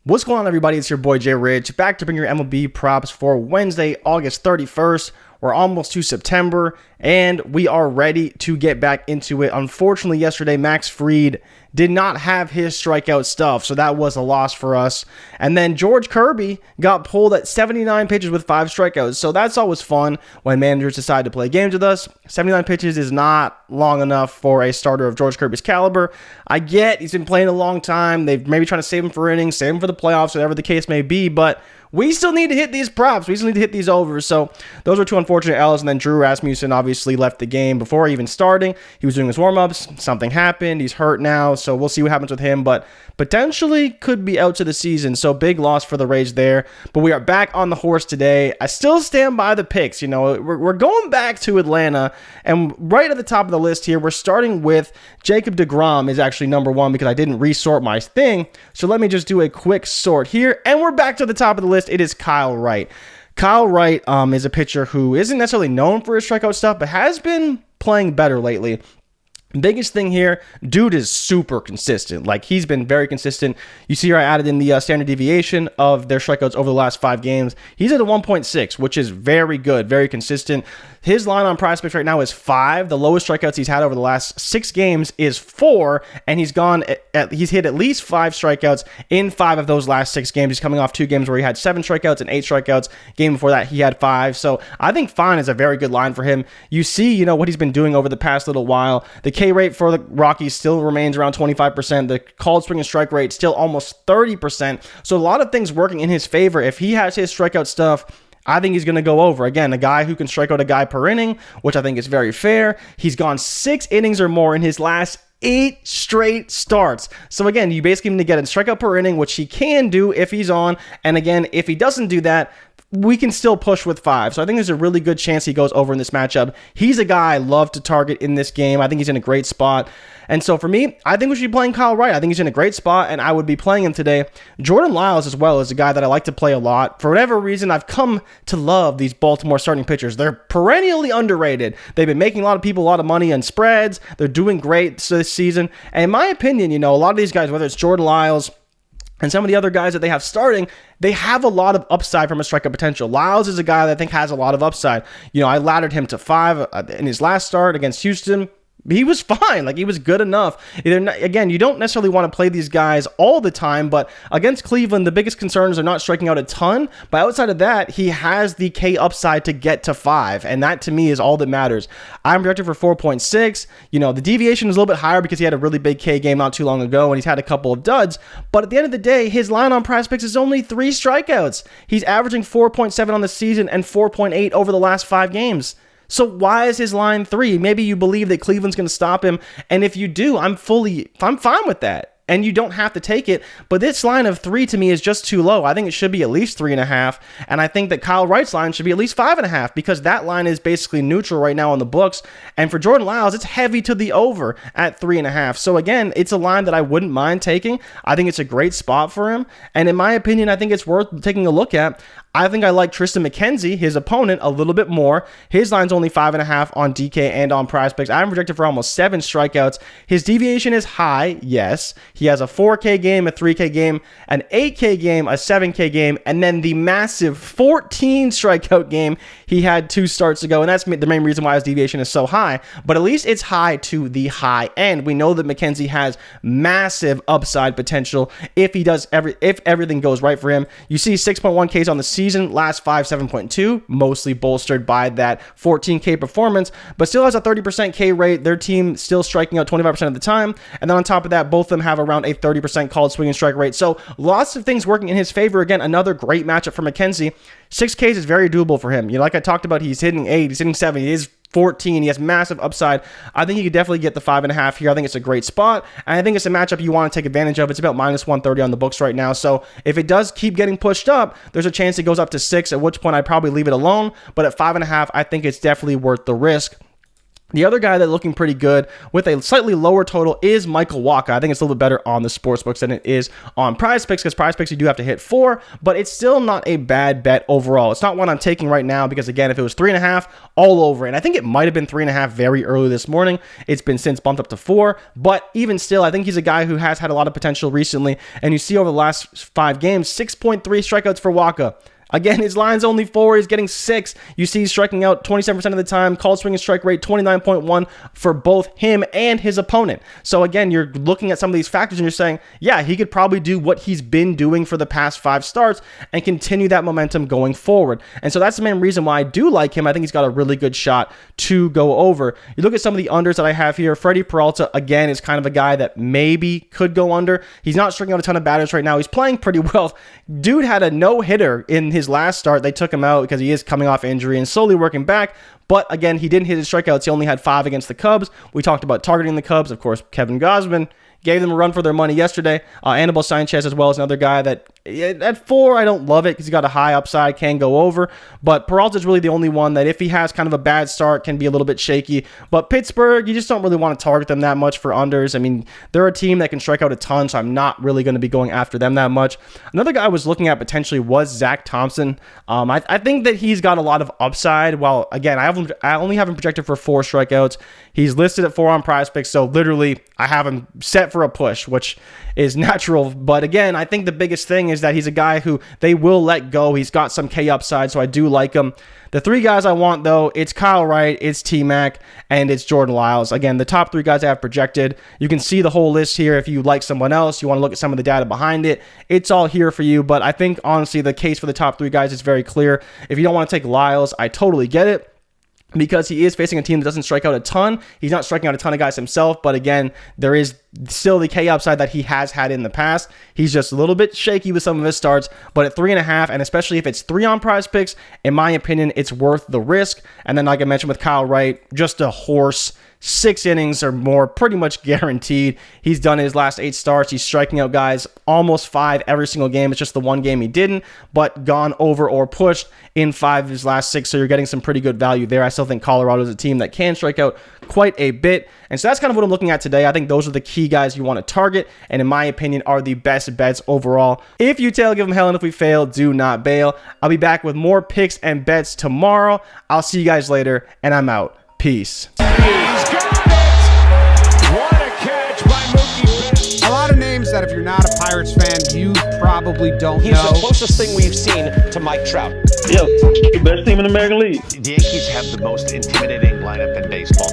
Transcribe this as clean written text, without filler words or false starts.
What's going on, everybody? It's your boy Jay Rich, back to bring your MLB props for Wednesday, August 31st. We're almost to September, and we are ready to get back into it. Unfortunately, yesterday, Max Fried did not have his strikeout stuff, so that was a loss for us. And then George Kirby got pulled at 79 pitches with 5 strikeouts, so that's always fun when managers decide to play games with us. 79 pitches is not long enough for a starter of George Kirby's caliber. I get he's been playing a long time. They've maybe trying to save him for innings, save him for the playoffs, whatever the case may be, but we still need to hit these props. We still need to hit these overs. So those were two unfortunate L's. And then Drew Rasmussen obviously left the game before even starting. He was doing his warm-ups. Something happened. He's hurt now. So we'll see what happens with him. But potentially could be out to the season. So big loss for the Rays there. But we are back on the horse today. I still stand by the picks. You know, we're going back to Atlanta. And right at the top of the list here, we're starting with Jacob deGrom is actually number 1 because I didn't resort my thing. So let me just do a quick sort here. And we're back to the top of the list. It is Kyle Wright. Kyle Wright is a pitcher who isn't necessarily known for his strikeout stuff, but has been playing better lately. Biggest thing here, dude is super consistent. Like, he's been very consistent. You see here I added in the standard deviation of their strikeouts over the last 5 games. He's at a 1.6, which is very good, very consistent. His line on PrizePicks right now is 5. The lowest strikeouts he's had over the last 6 games is 4, and he's hit at least 5 strikeouts in 5 of those last 6 games. He's coming off 2 games where he had 7 strikeouts and 8 strikeouts. Game before that, he had 5. So I think fine is a very good line for him. You see, what he's been doing over the past little while. The K rate for the Rockies still remains around 25%. The called swing and strike rate still almost 30%. So a lot of things working in his favor. If he has his strikeout stuff, I think he's going to go over. Again, a guy who can strike out a guy per inning, which I think is very fair. He's gone 6 innings or more in his last 8 straight starts. So again, you basically need to get a strikeout per inning, which he can do if he's on. And again, if he doesn't do that, we can still push with 5. So I think there's a really good chance he goes over in this matchup. He's a guy I love to target in this game. I think he's in a great spot. And so for me, I think we should be playing Kyle Wright. I think he's in a great spot, and I would be playing him today. Jordan Lyles as well is a guy that I like to play a lot. For whatever reason, I've come to love these Baltimore starting pitchers. They're perennially underrated. They've been making a lot of people a lot of money on spreads. They're doing great this season. And in my opinion, a lot of these guys, whether it's Jordan Lyles and some of the other guys that they have starting, they have a lot of upside from a strikeout potential. Lyles is a guy that I think has a lot of upside. I laddered him to 5 in his last start against Houston. He was fine. Like, he was good enough. Again, you don't necessarily want to play these guys all the time, but against Cleveland, the biggest concerns are not striking out a ton. But outside of that, he has the K upside to get to 5, and that to me is all that matters. I'm projected for 4.6. The deviation is a little bit higher because he had a really big K game not too long ago, and he's had a couple of duds. But at the end of the day, his line on PrizePicks is only 3 strikeouts. He's averaging 4.7 on the season and 4.8 over the last 5 games. So why is his line 3? Maybe you believe that Cleveland's going to stop him. And if you do, I'm fine with that. And you don't have to take it. But this line of 3 to me is just too low. I think it should be at least 3.5. And I think that Kyle Wright's line should be at least 5.5 because that line is basically neutral right now on the books. And for Jordan Lyles, it's heavy to the over at 3.5. So again, it's a line that I wouldn't mind taking. I think it's a great spot for him. And in my opinion, I think it's worth taking a look at. I think I like Tristan McKenzie, his opponent, a little bit more. His line's only 5.5 on DK and on PrizePicks. I'm projected for almost 7 strikeouts. His deviation is high, yes. He has a 4K game, a 3K game, an 8K game, a 7K game, and then the massive 14 strikeout game he had 2 starts ago. And that's the main reason why his deviation is so high. But at least it's high to the high end. We know that McKenzie has massive upside potential if everything goes right for him. You see 6.1 Ks on the season, last 5, 7.2, mostly bolstered by that 14K performance, but still has a 30% K rate. Their team still striking out 25% of the time. And then on top of that, both of them have around a 30% called swing and strike rate. So lots of things working in his favor. Again, another great matchup for McKenzie. 6 Ks is very doable for him. Like I talked about, he's hitting 8, he's hitting 7, he is 14. He has massive upside. I think he could definitely get the 5.5 here. I think it's a great spot, and I think it's a matchup you want to take advantage of. It's about minus 130 on the books right now. So if it does keep getting pushed up, there's a chance it goes up to 6, at which point I'd probably leave it alone. But at 5.5, I think it's definitely worth the risk. The other guy that's looking pretty good with a slightly lower total is Michael Wacha. I think it's a little bit better on the sportsbooks than it is on PrizePicks, because PrizePicks you do have to hit 4, but it's still not a bad bet overall. It's not one I'm taking right now because, again, if it was 3.5, all over. And I think it might have been 3.5 very early this morning. It's been since bumped up to 4, but even still, I think he's a guy who has had a lot of potential recently. And you see over the last 5 games, 6.3 strikeouts for Wacha. Again, his line's only 4. He's getting 6. You see he's striking out 27% of the time. Called swing and strike rate 29.1 for both him and his opponent. So again, you're looking at some of these factors and you're saying, yeah, he could probably do what he's been doing for the past 5 starts and continue that momentum going forward. And so that's the main reason why I do like him. I think he's got a really good shot to go over. You look at some of the unders that I have here. Freddie Peralta, again, is kind of a guy that maybe could go under. He's not striking out a ton of batters right now. He's playing pretty well. Dude had a no-hitter in his last start. They took him out because he is coming off injury and slowly working back. But again, he didn't hit his strikeouts. He only had 5 against the Cubs. We talked about targeting the Cubs. Of course, Kevin Gausman gave them a run for their money yesterday. Anibal Sanchez as well is another guy that at 4, I don't love it because he's got a high upside, can go over. But Peralta's really the only one that if he has kind of a bad start, can be a little bit shaky. But Pittsburgh, you just don't really want to target them that much for unders. I mean, they're a team that can strike out a ton, so I'm not really going to be going after them that much. Another guy I was looking at potentially was Zach Thompson. I think that he's got a lot of upside. While, again, I only have him projected for 4 strikeouts. He's listed at 4 on PrizePicks, so literally I have him set for a push, which is natural. But again, I think the biggest thing is that he's a guy who they will let go. He's got some K upside, so I do like him. The 3 guys I want, though, it's Kyle Wright, it's T-Mac, and it's Jordan Lyles. Again, the top 3 guys I have projected. You can see the whole list here. If you like someone else, you want to look at some of the data behind it, it's all here for you. But I think, honestly, the case for the top 3 guys is very clear. If you don't want to take Lyles, I totally get it, because he is facing a team that doesn't strike out a ton. He's not striking out a ton of guys himself, but again, there is still the K upside that he has had in the past. He's just a little bit shaky with some of his starts, but at 3.5, and especially if it's 3 on PrizePicks, in my opinion, it's worth the risk. And then, like I mentioned with Kyle Wright, just a horse. 6 innings or more, pretty much guaranteed. He's done his last 8 starts. He's striking out guys almost 5 every single game. It's just the one game he didn't, but gone over or pushed in 5 of his last 6. So you're getting some pretty good value there. I still think Colorado is a team that can strike out quite a bit. And so that's kind of what I'm looking at today. I think those are the key guys you want to target, and in my opinion, are the best bets overall. If you tail, give them hell, and if we fail, do not bail. I'll be back with more picks and bets tomorrow. I'll see you guys later, and I'm out. Peace. A lot of names that if you're not a Pirates fan, you probably don't know. He's the closest thing we've seen to Mike Trout. Yeah, best team in the American League. The Yankees have the most intimidating lineup in baseball.